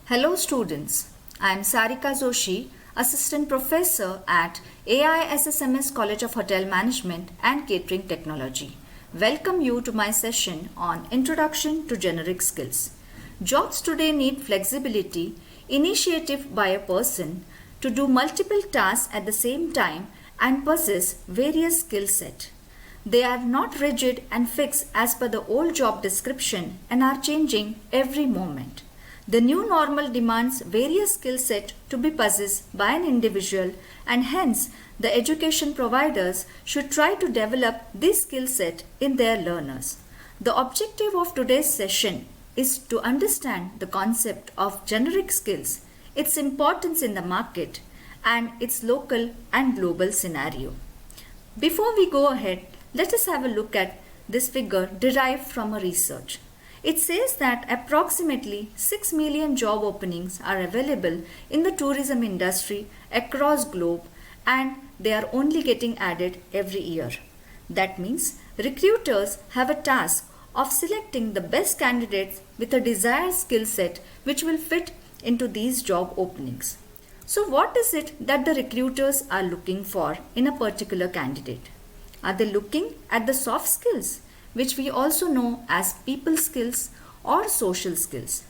Hello students, I am Sarika Joshi, Assistant Professor at AISSMS College of Hotel Management and Catering Technology. Welcome you to my session on Introduction to Generic Skills. Jobs today need flexibility, initiative by a person to do multiple tasks at the same time and possess various skill set. They are not rigid and fixed as per the old job description and are changing every moment. The new normal demands various skill set to be possessed by an individual, and hence the education providers should try to develop this skill set in their learners. The objective of today's session is to understand the concept of generic skills, its importance in the market, and its local and global scenario. Before we go ahead, let us have a look at this figure derived from a research. It says that approximately 6 million job openings are available in the tourism industry across globe, and they are only getting added every year. That means recruiters have a task of selecting the best candidates with a desired skill set which will fit into these job openings. So what is it that the recruiters are looking for in a particular candidate? Are they looking at the soft skills, which we also know as people skills or social skills?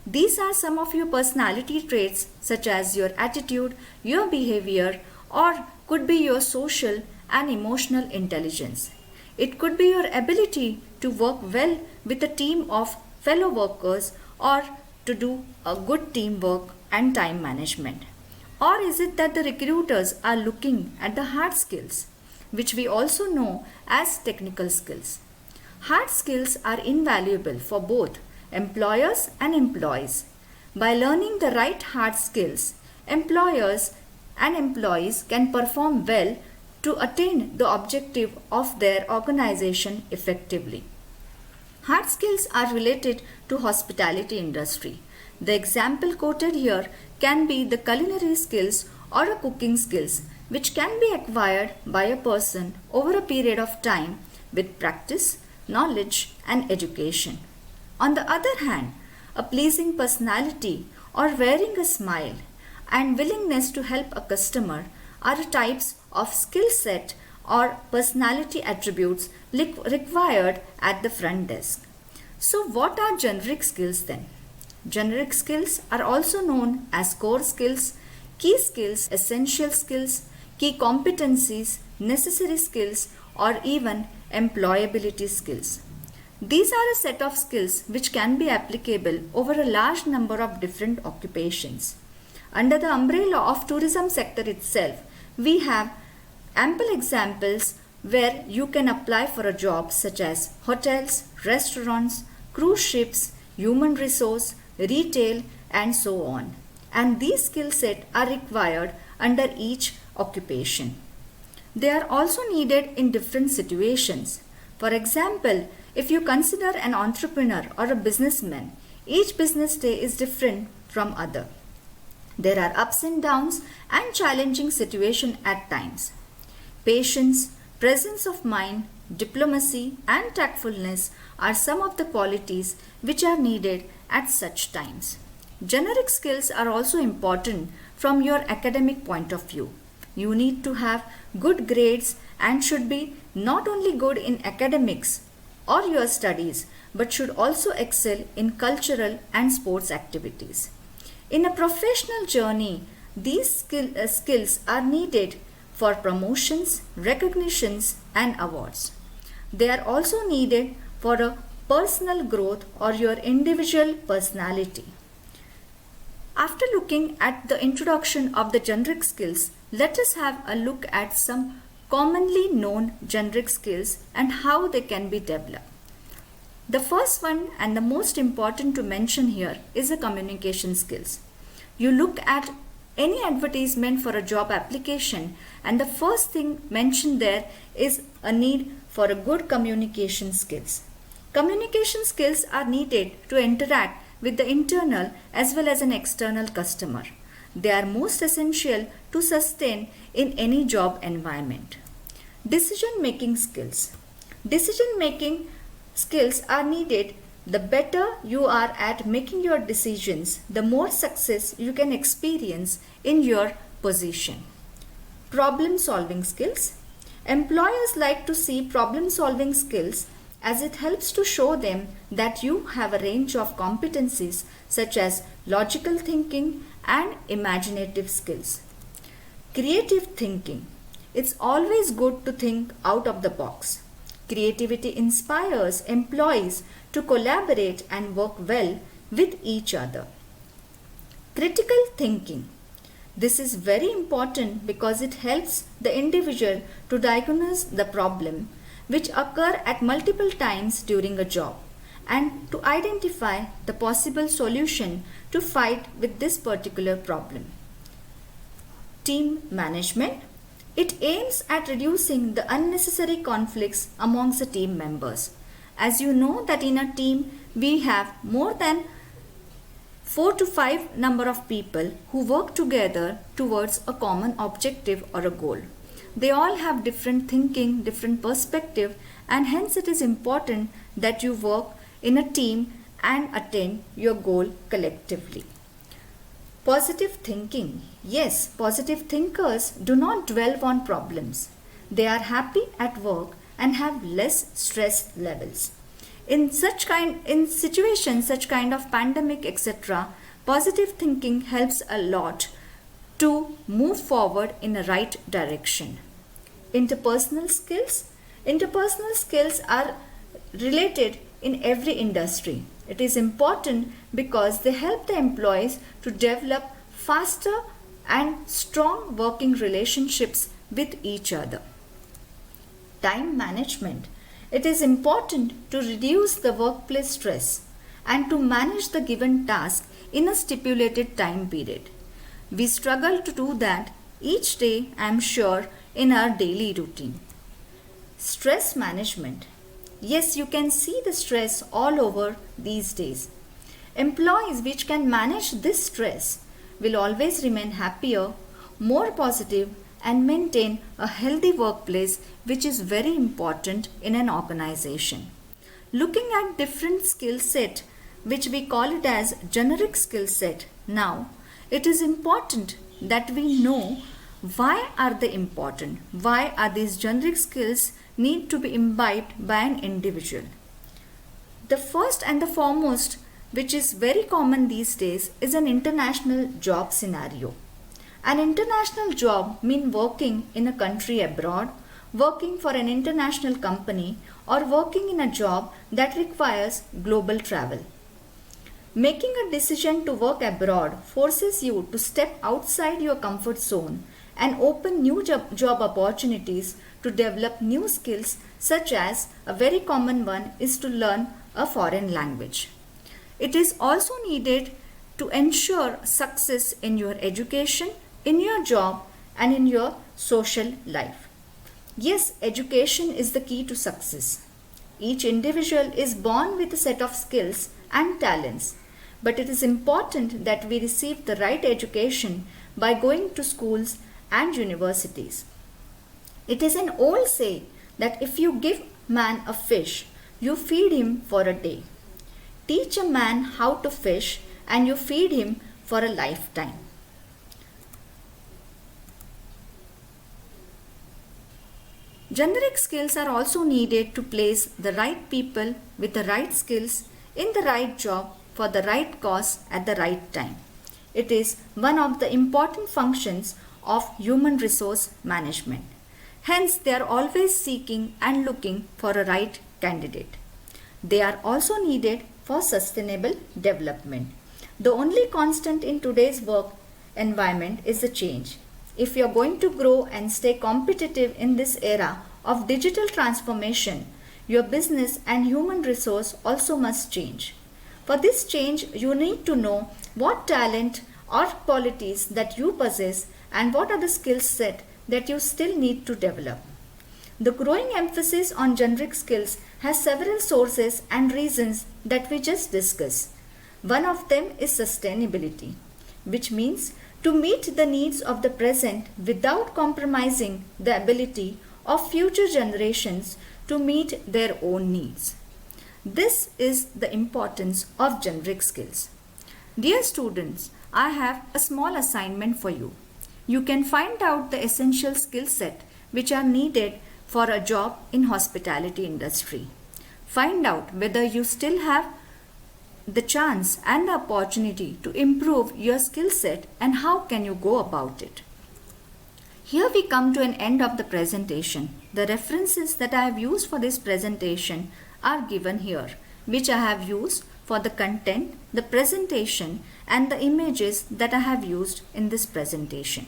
These are some of your personality traits such as your attitude, your behavior, or could be your social and emotional intelligence. It could be your ability to work well with a team of fellow workers or to do a good teamwork and time management. Or is it that the recruiters are looking at the hard skills, which we also know as technical skills? Hard skills are invaluable for both employers and employees. By learning the right hard skills, employers and employees can perform well to attain the objective of their organization effectively. Hard skills are related to hospitality industry. The example quoted here can be the culinary skills or a cooking skills, which can be acquired by a person over a period of time with practice, knowledge and education. On the other hand, a pleasing personality or wearing a smile and willingness to help a customer are types of skill set or personality attributes required at the front desk. So what are generic skills then? Generic skills are also known as core skills, key skills, essential skills, key competencies, necessary skills, or even employability skills. These are a set of skills which can be applicable over a large number of different occupations. Under the umbrella of tourism sector itself, we have ample examples where you can apply for a job such as hotels, restaurants, cruise ships, human resource, retail, and so on. And these skill sets are required under each occupation. They are also needed in different situations. For example, if you consider an entrepreneur or a businessman, each business day is different from other. There are ups and downs and challenging situations at times. Patience, presence of mind, diplomacy and tactfulness are some of the qualities which are needed at such times. Generic skills are also important from your academic point of view. You need to have good grades and should be not only good in academics or your studies, but should also excel in cultural and sports activities. In a professional journey, these skills are needed for promotions, recognitions, and awards. They are also needed for a personal growth or your individual personality. After looking at the introduction of the generic skills, let us have a look at some commonly known generic skills and how they can be developed. The first one and the most important to mention here is the communication skills. You look at any advertisement for a job application and the first thing mentioned there is a need for a good communication skills. Communication skills are needed to interact with the internal as well as an external customer. They are most essential to sustain in any job environment. Decision making skills. Decision making skills are needed The better you are at making your decisions, the more success you can experience in your position. Problem solving skills. Employers like to see problem solving skills as it helps to show them that you have a range of competencies such as logical thinking and imaginative skills. Creative thinking. It's always good to think out of the box. Creativity inspires employees to collaborate and work well with each other. Critical thinking. This is very important because it helps the individual to diagnose the problem which occur at multiple times during a job and to identify the possible solution to fight with this particular problem. Team management. It aims at reducing the unnecessary conflicts amongst the team members. As you know that in a team we have more than 4 to 5 number of people who work together towards a common objective or a goal. They all have different thinking, different perspective, and hence it is important that you work in a team and attain your goal collectively. Positive thinking. Yes, positive thinkers do not dwell on problems. They are happy at work and have less stress levels. In situations such kind of pandemic etc., positive thinking helps a lot to move forward in the right direction. Interpersonal skills. Interpersonal skills are related in every industry. It is important because they help the employees to develop faster and strong working relationships with each other. Time management. It is important to reduce the workplace stress and to manage the given task in a stipulated time period. We struggle to do that each day, I am sure, in our daily routine. Stress management. Yes, you can see the stress all over these days. Employees which can manage this stress will always remain happier, more positive, and maintain a healthy workplace, which is very important in an organization. Looking at different skill set, which we call it as generic skill set now, it is important that we know why are they important, why are these generic skills need to be imbibed by an individual. The first and the foremost, which is very common these days, is an international job scenario. An international job means working in a country abroad, working for an international company, or working in a job that requires global travel. Making a decision to work abroad forces you to step outside your comfort zone and open new job opportunities to develop new skills, such as a very common one is to learn a foreign language. It is also needed to ensure success in your education, in your job, and in your social life. Yes, education is the key to success. Each individual is born with a set of skills and talents, but it is important that we receive the right education by going to schools and universities. It is an old saying that if you give man a fish, you feed him for a day. Teach a man how to fish and you feed him for a lifetime. Generic skills are also needed to place the right people with the right skills in the right job for the right cause at the right time. It is one of the important functions of human resource management. Hence, they are always seeking and looking for a right candidate. They are also needed for sustainable development. The only constant in today's work environment is the change. If you are going to grow and stay competitive in this era of digital transformation, your business and human resource also must change. For this change, you need to know what talent or qualities that you possess and what are the skill set that you still need to develop. The growing emphasis on generic skills has several sources and reasons that we just discussed. One of them is sustainability, which means to meet the needs of the present without compromising the ability of future generations to meet their own needs. This is the importance of generic skills. Dear students, I have a small assignment for you. You can find out the essential skill set which are needed for a job in hospitality industry. Find out whether you still have the chance and the opportunity to improve your skill set and how can you go about it. Here we come to an end of the presentation. The references that I have used for this presentation are given here, which I have used for the content, the presentation and the images that I have used in this presentation.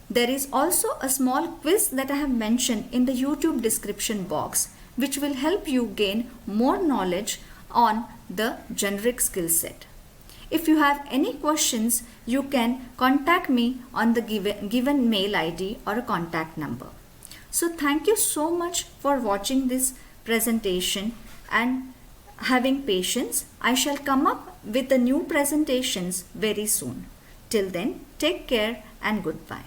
There is also a small quiz that I have mentioned in the YouTube description box, which will help you gain more knowledge on the generic skill set. If you have any questions, you can contact me on the given mail ID or a contact number. So thank you so much for watching this presentation and having patience. I shall come up with the new presentations very soon. Till then, take care and goodbye.